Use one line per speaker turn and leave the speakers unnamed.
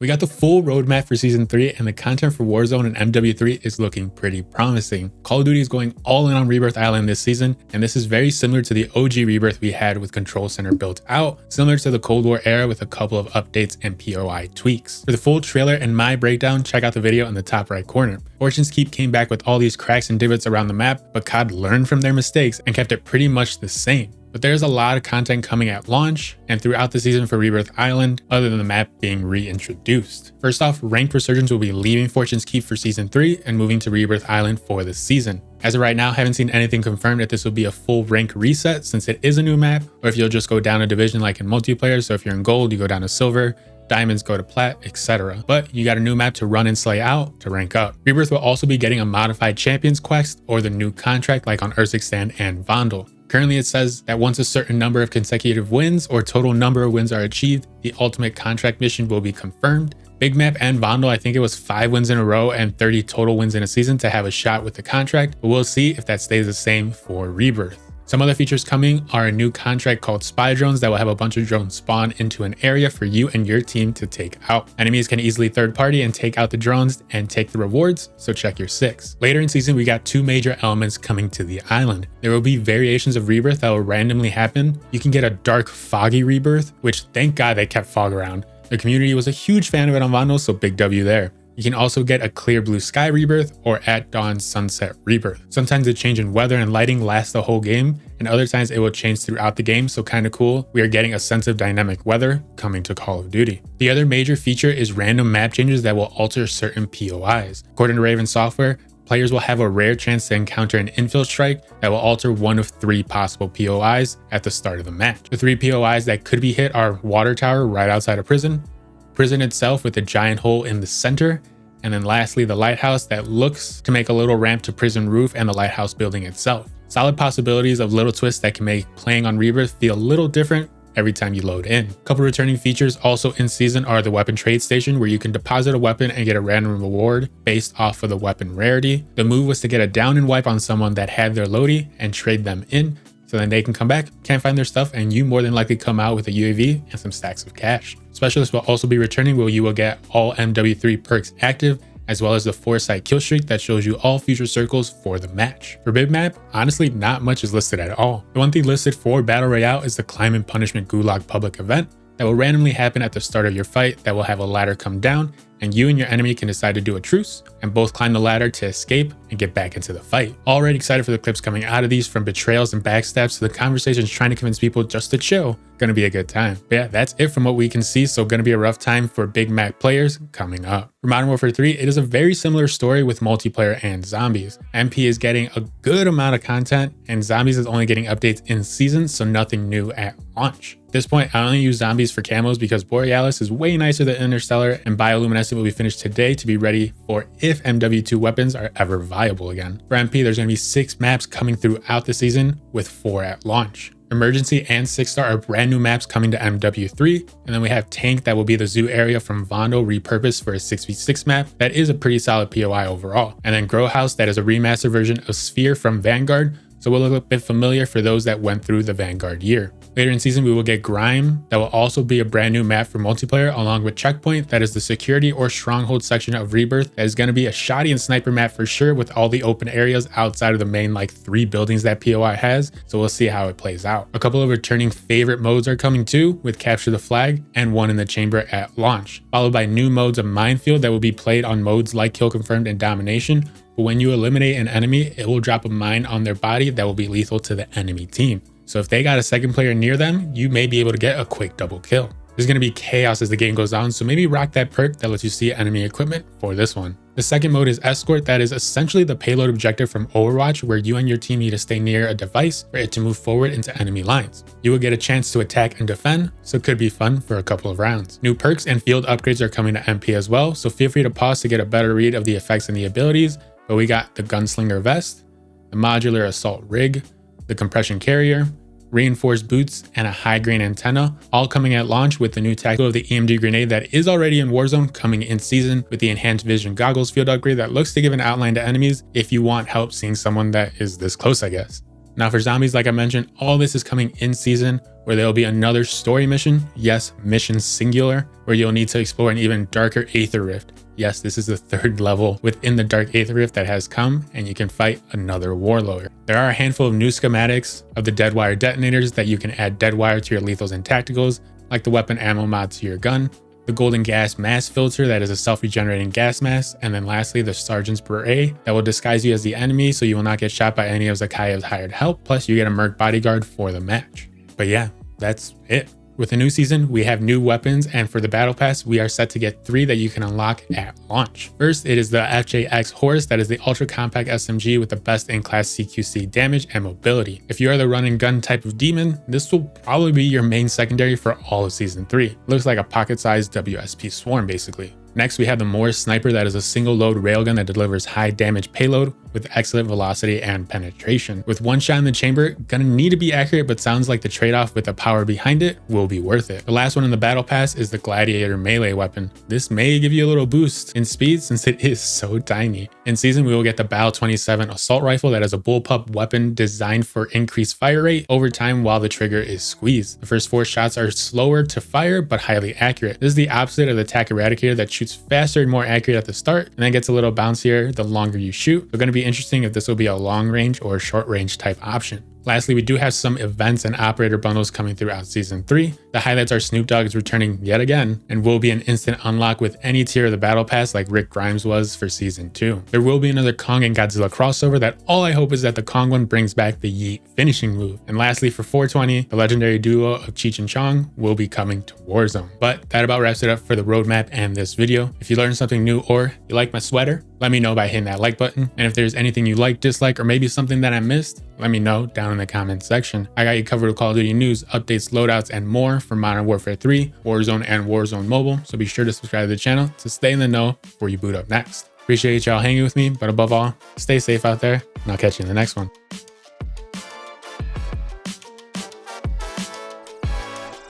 We got the full roadmap for Season 3, and the content for Warzone and MW3 is looking pretty promising. Call of Duty is going all in on Rebirth Island this season, and this is very similar to the OG Rebirth we had with Control Center built out, similar to the Cold War era with a couple of updates and POI tweaks. For the full trailer and my breakdown, check out the video in the top right corner. Fortune's Keep came back with all these cracks and divots around the map, but COD learned from their mistakes and kept it pretty much the same. But there's a lot of content coming at launch and throughout the season for Rebirth Island, other than the map being reintroduced. First off, Ranked Resurgence will be leaving Fortune's Keep for Season 3 and moving to Rebirth Island for the season. As of right now, I haven't seen anything confirmed that this will be a full rank reset since it is a new map, or if you'll just go down a division like in multiplayer. So if you're in gold, you go down to silver, diamonds go to plat, etc. But you got a new map to run and slay out to rank up. Rebirth will also be getting a modified champions quest or the new contract like on Resurgence and Vandal. Currently, it says that once a certain number of consecutive wins or total number of wins are achieved, the ultimate contract mission will be confirmed. Big Map and Vandal, I think it was 5 wins in a row and 30 total wins in a season to have a shot with the contract, but we'll see if that stays the same for Rebirth. Some other features coming are a new contract called Spy Drones that will have a bunch of drones spawn into an area for you and your team to take out. Enemies can easily third party and take out the drones and take the rewards, so check your 6. Later in season, we got 2 major elements coming to the island. There will be variations of Rebirth that will randomly happen. You can get a dark, foggy Rebirth, which thank God they kept fog around. The community was a huge fan of it on Vandal, so big W there. You can also get a clear blue sky Rebirth or at dawn sunset Rebirth. Sometimes the change in weather and lighting lasts the whole game, and other times it will change throughout the game, so kind of cool. We are getting a sense of dynamic weather coming to Call of Duty. The other major feature is random map changes that will alter certain POIs. According to Raven Software, players will have a rare chance to encounter an infill strike that will alter one of 3 possible POIs at the start of the match. The 3 POIs that could be hit are Water Tower right outside of prison itself with a giant hole in the center, and then lastly the lighthouse that looks to make a little ramp to prison roof and the lighthouse building itself. Solid possibilities of little twists that can make playing on Rebirth feel a little different every time you load in. A couple returning features also in season are the weapon trade station, where you can deposit a weapon and get a random reward based off of the weapon rarity. The move was to get a down and wipe on someone that had their Lodi and trade them in, so then they can come back, can't find their stuff, and you more than likely come out with a UAV and some stacks of cash. Specialists will also be returning, where you will get all MW3 perks active, as well as the Foresight kill streak that shows you all future circles for the match. For Big Map, honestly, not much is listed at all. The one thing listed for Battle Royale is the Climb and Punishment Gulag public event that will randomly happen at the start of your fight that will have a ladder come down, and you and your enemy can decide to do a truce and both climb the ladder to escape and get back into the fight. Already excited for the clips coming out of these, from betrayals and backstabs to the conversations trying to convince people just to chill. Gonna be a good time. But yeah, that's it from what we can see, so gonna be a rough time for Big Mac players coming up. For Modern Warfare 3, it is a very similar story with multiplayer and zombies. MP is getting a good amount of content, and zombies is only getting updates in season, so nothing new at launch. At this point, I only use zombies for camos because Borealis is way nicer than Interstellar, and Bioluminescent will be finished today to be ready for if MW2 weapons are ever viable again. For MP, there's going to be 6 maps coming throughout the season, with 4 at launch. Emergency and 6-star are brand new maps coming to MW3, and then we have Tank that will be the zoo area from Vandal repurposed for a 6v6 map that is a pretty solid POI overall. And then Grow House, that is a remastered version of Sphere from Vanguard, so will look a bit familiar for those that went through the Vanguard year. Later in season, we will get Grime, that will also be a brand new map for multiplayer, along with Checkpoint, that is the security or stronghold section of Rebirth. That is going to be a shoddy and sniper map for sure, with all the open areas outside of the main 3 buildings that POI has, so we'll see how it plays out. A couple of returning favorite modes are coming too, with Capture the Flag and One in the Chamber at launch, followed by new modes of Minefield that will be played on modes like Kill Confirmed and Domination. But when you eliminate an enemy, it will drop a mine on their body that will be lethal to the enemy team. So if they got a second player near them, you may be able to get a quick double kill. There's going to be chaos as the game goes on, so maybe rock that perk that lets you see enemy equipment for this one. The second mode is Escort, that is essentially the payload objective from Overwatch, where you and your team need to stay near a device for it to move forward into enemy lines. You will get a chance to attack and defend, so it could be fun for a couple of rounds. New perks and field upgrades are coming to MP as well, so feel free to pause to get a better read of the effects and the abilities. But we got the Gunslinger Vest, the Modular Assault Rig, the Compression Carrier, reinforced boots, and a high grain antenna, all coming at launch, with the new tactical of the EMD grenade that is already in Warzone coming in season, with the enhanced vision goggles field upgrade that looks to give an outline to enemies if you want help seeing someone that is this close, I guess. Now for zombies, like I mentioned, all this is coming in season, where there will be another story mission. Yes, mission singular, where you'll need to explore an even darker Aether Rift. Yes, this is the 3rd level within the Dark Aether Rift that has come, and you can fight another warlord. There are a handful of new schematics of the dead wire detonators that you can add dead wire to your lethals and tacticals, like the weapon ammo mod to your gun, the golden gas mask filter that is a self-regenerating gas mask, and then lastly the Sergeant's Beret that will disguise you as the enemy so you will not get shot by any of Zakaya's hired help, plus you get a merc bodyguard for the match. But yeah, that's it. With the new season, we have new weapons, and for the battle pass, we are set to get 3 that you can unlock at launch. First, it is the FJX Horse, that is the ultra compact SMG with the best in class CQC damage and mobility. If you are the run and gun type of demon, this will probably be your main secondary for all of season 3. Looks like a pocket-sized WSP swarm basically. Next, we have the Morris Sniper, that is a single load railgun that delivers high damage payload with excellent velocity and penetration. With 1 shot in the chamber, gonna need to be accurate, but sounds like the trade-off with the power behind it will be worth it. The last one in the battle pass is the Gladiator melee weapon. This may give you a little boost in speed since it is so tiny. In season, we will get the Bal 27 assault rifle that is a bullpup weapon designed for increased fire rate over time while the trigger is squeezed. The first 4 shots are slower to fire, but highly accurate. This is the opposite of the TAC Eradicator that shoots faster and more accurate at the start, and then gets a little bouncier the longer you shoot. So going to be interesting if this will be a long range or short range type option. Lastly, we do have some events and operator bundles coming throughout season 3. The highlights are Snoop Dogg is returning yet again and will be an instant unlock with any tier of the battle pass like Rick Grimes was for season 2. There will be another Kong and Godzilla crossover that all I hope is that the Kong one brings back the Yeet finishing move. And lastly, for 420, the legendary duo of Cheech and Chong will be coming to Warzone. But that about wraps it up for the roadmap and this video. If you learned something new or you like my sweater, let me know by hitting that like button. And if there's anything you like, dislike, or maybe something that I missed, let me know down in the comments section. I got you covered with Call of Duty news, updates, loadouts, and more for Modern Warfare 3, Warzone, and Warzone Mobile. So be sure to subscribe to the channel to stay in the know before you boot up next. Appreciate y'all hanging with me, but above all, stay safe out there, and I'll catch you in the next one.